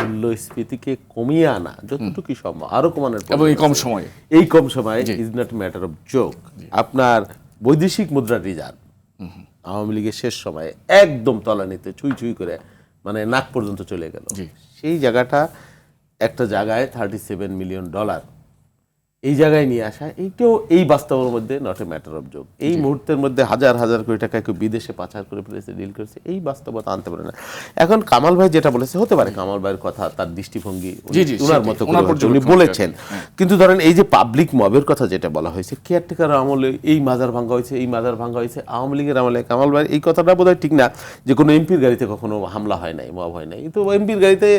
মূল্যস্ফীতিকে কমিয়ে আনা যতটুকু সম্ভব আরো কমানোর এবং এই কম সময়ে is not matter of joke. আপনার বৈদেশিক মুদ্রার রিজার্ভ আওয়ামী লীগের শেষ সময়ে একদম তলানিতে ছুঁই ছুঁই করে মানে নাক পর্যন্ত চলে গেল। সেই জায়গাটা একটা জায়গায় $37 মিলিয়ন এই জায়গায় নিয়ে আসা, এইটাও এই বাস্তবের মধ্যে not a matter of joke. এই মুহূর্তের মধ্যে হাজার হাজার কোটি টাকা কেউ বিদেশে পাচার করে ফেলেছে, ডিল করেছে, এই বাস্তবতা আনতে পারে না। এখন কামাল ভাই যেটা বলেছে হতে পারে, কামাল ভাইয়ের কথা, তার দৃষ্টিভঙ্গি ওনার মতো উনি বলেছেন, কিন্তু ধরেন এই যে পাবলিক মবের কথা যেটা বলা হয়েছে, কেয়ারটেকার আমলে এই মাজার ভাঙ্গা হয়েছে, এই মাজার ভাঙ্গা হয়েছে, আওয়ামী লীগের আমলে, কামাল ভাই এই কথাটা বোধহয় ঠিক না যে কোনো এমপির গাড়িতে কখনো হামলা হয় নাই, মব হয় নাই। তো এমপির গাড়িতে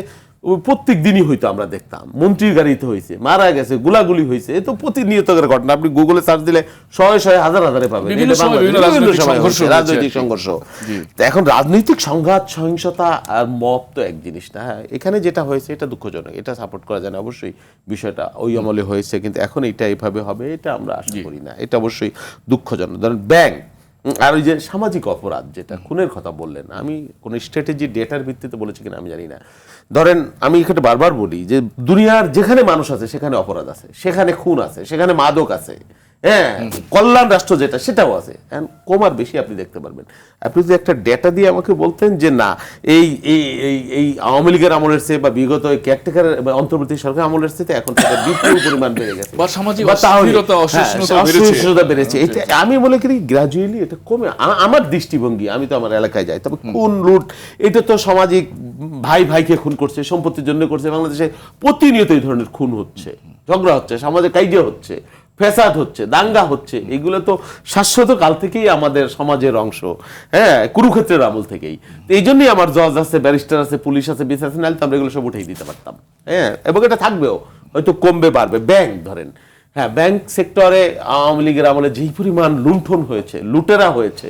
প্রত্যেক দিনই হইতো, আমরা দেখতাম, মন্ত্রীর গাড়িতে হয়েছে, মারা গেছে, গুলাগুলি হয়েছে, এ তো প্রতিনিয়তর ঘটনা। আপনি গুগলে সার্চ দিলে শয়ে শয়ে হাজার হাজারে পাবেন রাজনৈতিক সংঘর্ষ। এখন রাজনৈতিক সংঘাত সহিংসতা আর মব তো এক জিনিস না। হ্যাঁ, এখানে যেটা হয়েছে এটা দুঃখজনক, এটা সাপোর্ট করা যায় না অবশ্যই, বিষয়টা ওই আমলে হয়েছে, কিন্তু এখন এটা এইভাবে হবে এটা আমরা আশা করি না, এটা অবশ্যই দুঃখজনক। ধরেন ব্যাংক আর ওই যে সামাজিক অপরাধ যেটা খুনের কথা বললেন, আমি কোন স্ট্র্যাটেজি ডেটার ভিত্তিতে বলেছি কিনা আমি জানি না। ধরেন আমি এখানে বারবার বলি যে দুনিয়ার যেখানে মানুষ আছে সেখানে অপরাধ আছে, সেখানে খুন আছে, সেখানে মাদক আছে, হ্যাঁ, কল্যাণ রাষ্ট্র যেটা সেটাও আছে। কম আর বেশি আপনি দেখতে পারবেন। আপনি যদি একটা ডেটা দিয়ে আমাকে বলতেন যে না এই এই এই আওয়ামী লীগের আমলের চেয়ে বা বিগত কেয়ারটেকার অন্তর্বর্তী সরকার আমলের চেয়ে এখন বিপুল পরিমাণ বেড়ে গেছে বা সামাজিক অসহিষ্ণুতা বেড়েছে, এটা আমি মনে করি গ্রাজুয়ালি এটা কমে। আমার দৃষ্টিভঙ্গি, আমি তো আমার এলাকায় যাই, তবে খুন লুট এটা তো সামাজিক, ভাই ভাইকে খুন করছে, সম্পত্তির জন্য করছে, বাংলাদেশে প্রতিনিয়ত এই ধরনের খুন হচ্ছে, ঝগড়া হচ্ছে, সমাজে কাইজা হচ্ছে, ফ্যাসাদ হচ্ছে, দাঙ্গা হচ্ছে, এগুলো তো শাশ্বত কাল থেকেই আমাদের সমাজের অংশ, হ্যাঁ, কুরুক্ষেত্রের আমল থেকেই। এই জন্যই আমার জজ আছে, ব্যারিস্টার আছে, পুলিশ আছে, বিচার আছে, নাহলে তো আমরা এগুলো সব উঠেই দিতে পারতাম। হ্যাঁ, এবং এটা থাকবেও, হয়তো কমবে বাড়বে। ব্যাংক ধরেন, হ্যাঁ, ব্যাংক সেক্টরে আওয়ামী লীগের আমলে যেই পরিমাণ লুণ্ঠন হয়েছে, লুটেরা হয়েছে,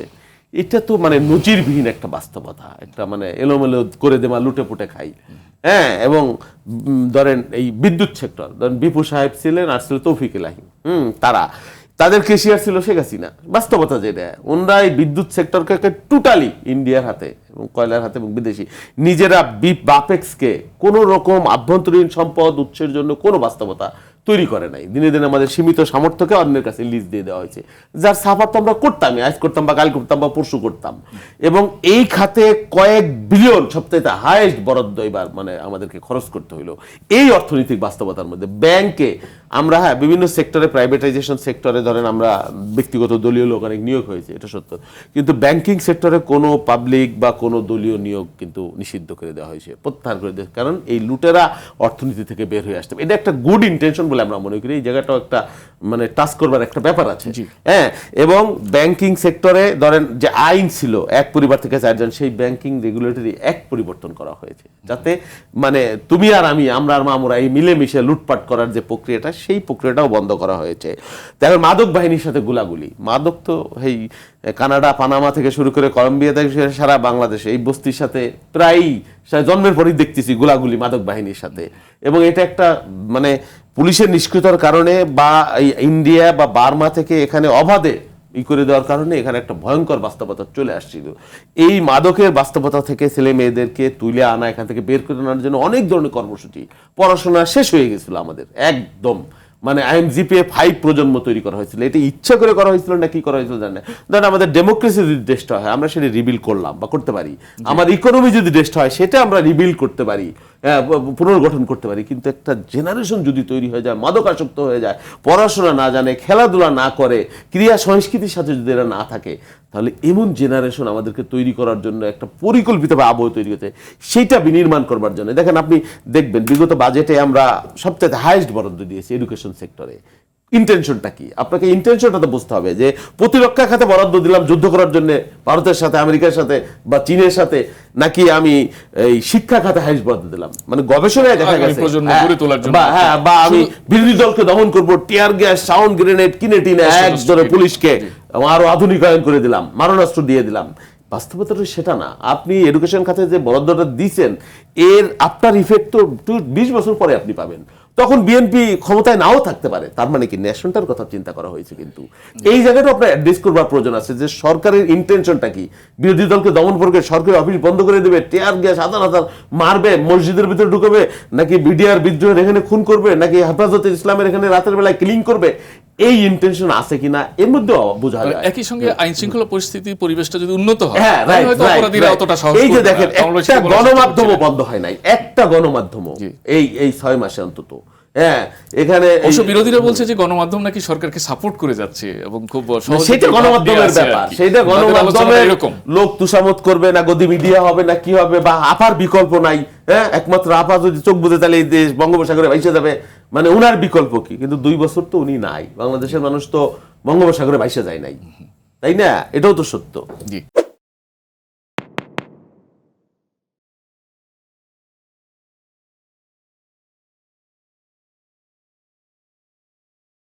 এটা তো মানে নজিরবিহীন একটা বাস্তবতা, একটা মানে এলোমেলো করে দেওয়া, লুটে পুটে খাই। হ্যাঁ, এবং ধরেন এই বিদ্যুৎ সেক্টর, ধরেন বিপু সাহেব ছিলেন আর ছিল তৌফিক এলাহি, তাদের কেশিয়ার ছিল শেখ হাসিনা। বাস্তবতা যেটা, ওনারা এই বিদ্যুৎ সেক্টরকে টোটালি ইন্ডিয়ার হাতে এবং কয়লার হাতে এবং বিদেশি, নিজেরা বাপেক্সকে কোনো রকম আভ্যন্তরীণ সম্পদ উৎসের জন্য কোনো বাস্তবতা তৈরি করে নাই। দিনে দিনে আমাদের সীমিত সামর্থ্যকে অন্যের কাছে লিজ দিয়ে দেওয়া হয়েছে, যার সাফার তো আমরা করতামই, আজ করতাম বা কাল করতাম বা পরশু করতাম। এবং এই খাতে কয়েক বিলিয়ন, সবথেকে হাইয়েস্ট বরাদ্দ এবার মানে আমাদেরকে খরচ করতে হইলো। এই অর্থনৈতিক বাস্তবতার মধ্যে ব্যাংকে আমরা, হ্যাঁ, বিভিন্ন সেক্টরে, প্রাইভেটাইজেশন সেক্টরে ধরেন আমরা ব্যক্তিগত দলীয় লোক অনেক নিয়োগ হয়েছে, এটা সত্য, কিন্তু ব্যাংকিং সেক্টরে কোনো পাবলিক বা কোনো দলীয় নিয়োগ কিন্তু নিষিদ্ধ করে দেওয়া হয়েছে, প্রত্যাহার করে দেওয়া, কারণ এই লুটেরা অর্থনীতি থেকে বের হয়ে আসতে। এটা একটা গুড ইন্টেনশন বলে আমরা মনে করি, এই জায়গাটাও একটা মানে টাচ করবার একটা ব্যাপার আছে। হ্যাঁ, এবং ব্যাংকিং সেক্টরে ধরেন যে আইন ছিল এক পরিবার থেকে চারজন, সেই ব্যাংকিং রেগুলেটরি অ্যাক্ট পরিবর্তন করা হয়েছে, যাতে মানে তুমি আর আমি, আমরা আর মামুরা এই মিলেমিশে লুটপাট করার যে প্রক্রিয়াটা, সেই প্রক্রিয়াটাও বন্ধ করা হয়েছে। তারপর মাদক বাহিনীর সাথে গুলাগুলি, মাদক তো এই কানাডা, পানামা থেকে শুরু করে কলম্বিয়া থেকে সারা বাংলাদেশে এই বস্তির সাথে প্রায়ই জন্মের পরই দেখতেছি গুলাগুলি মাদক বাহিনীর সাথে। এবং এটা একটা মানে পুলিশের নিষ্ক্রিয়তার কারণে বা ইন্ডিয়া বা বার্মা থেকে এখানে অবাধে করে দেওয়ার কারণে এখানে একটা ভয়ঙ্কর বাস্তবতা চলে আসছিল। এই মাদকের বাস্তবতা থেকে ছেলে মেয়েদেরকে তুলে আনা, এখান থেকে বের করে আনার জন্য অনেক ধরনের কর্মসূচি, পড়াশোনা শেষ হয়ে গেছিল আমাদের একদম, মানে IMGPA 5 প্রজন্ম তৈরি করা হয়েছিল। এটা ইচ্ছা করে করা হয়েছিল না কি করা হয়েছিল জানেন না। ধরেন আমাদের ডেমোক্রেসি যদি দেশটা হয় আমরা সেটা রিবিল্ড করলাম বা করতে পারি, আমার ইকোনমি যদি দেশটা হয় সেটা আমরা রিবিল্ড করতে পারি, পুনর্গঠন করতে পারি। কিন্তু একটা জেনারেশন যদি তৈরি হয়ে যায়, মাদকাসক্ত হয়ে যায়, পড়াশোনা না জানে, খেলাধুলা না করে, ক্রিয়া সংস্কৃতির সাথে যদি এরা না থাকে, তাহলে এমন জেনারেশন আমাদেরকে তৈরি করার জন্য একটা পরিকল্পিতভাবে আবহ তৈরি হতে, সেইটা বিনির্মাণ করবার জন্য দেখেন আপনি দেখবেন বিগত বাজেটে আমরা সবচেয়ে হাইয়েস্ট বরাদ্দ দিয়েছি এডুকেশন সেক্টরে। ইন্টেনশনটা কি, আপনাকে ইন্টেনশনটা তো বুঝতে হবে যে প্রতিরক্ষা খাতে বরাদ্দ দিলাম যুদ্ধ করার জন্য ভারতের সাথে, আমেরিকার সাথে বা চীনের সাথে, নাকি আমি এই শিক্ষা খাতে হাইয়েস্ট বরাদ্দ দিলাম, মানে গবেষণায় দেখা গেছে বা আমি বিরোধী দলকে দমন করবো, টিয়ার গ্যাস, সাউন্ড গ্রেনেড কিনে টিনে একজনের পুলিশকে আরো আধুনিকায়ন করে দিলাম, মারণাস্ত্র দিয়ে দিলাম। বাস্তবতাটা সেটা না। আপনি এডুকেশন খাতে যে বরাদ্দটা দিচ্ছেন এর আফটার ইফেক্ট তো 20 বছর পরে আপনি পাবেন। তখন বিএনপি ক্ষমতায় নাও থাকতে পারে। তার মানে কি ন্যাশনটার কথা চিন্তা করা হয়েছে। কিন্তু এই জায়গাটা আপনার অ্যাড্রেস করবার প্রয়োজন আছে যে সরকারের ইন্টেনশনটা কি, বিরোধী দলকে দমন করবে, সরকারি অফিস বন্ধ করে দেবে, টিয়ার গ্যাস হাজার হাজার মারবে, মসজিদের ভিতরে ঢুকবে, নাকি বিডিআর বিদ্রোহের এখানে খুন করবে, নাকি হেফাজতে ইসলামের এখানে রাতের বেলায় ক্লিং করবে, এই ইন্টেনশন আছে কিনা এর মধ্যে বোঝা যায়। একই সঙ্গে আইন শৃঙ্খলা পরিস্থিতি পরিবেশটা যদি উন্নত হয়, হ্যাঁ, হয়তো অপরাধীরা অতটা সাহস এই যে করবে না। দেখেন আমরা একটা সেটা বলার চেষ্টা গণমাধ্যমও করছি। বন্ধ হয় নাই, একটা গণমাধ্যমও জি। এই 6 মাসে অন্তত। হ্যাঁ, এখানে অবশ্য বিরোধীরা বলছে যে গণমাধ্যম নাকি সরকারকে সাপোর্ট করে যাচ্ছে এবং খুব সহজে সেটা ভাব গণমাধ্যমের নিয়ে আসে আর ব্যাপার, কি। সেটা তাদের গণমাধ্যমের আলোচনা এরকম। লোক তুষামত করবে না, গদি মিডিয়া হবে না, কি হবে, বা আপার বিকল্প নাই। হ্যাঁ, একমাত্র আপা যদি চোখ বুঝে তাহলে এই দেশ বঙ্গোপসাগরে ভাইসে যাবে, মানে উনার বিকল্প কি? কিন্তু 2 বছর তো উনি নাই, বাংলাদেশের মানুষ তো বঙ্গোপসাগরে ভাইসে যায় নাই, তাই না? এটাও তো সত্য। জি।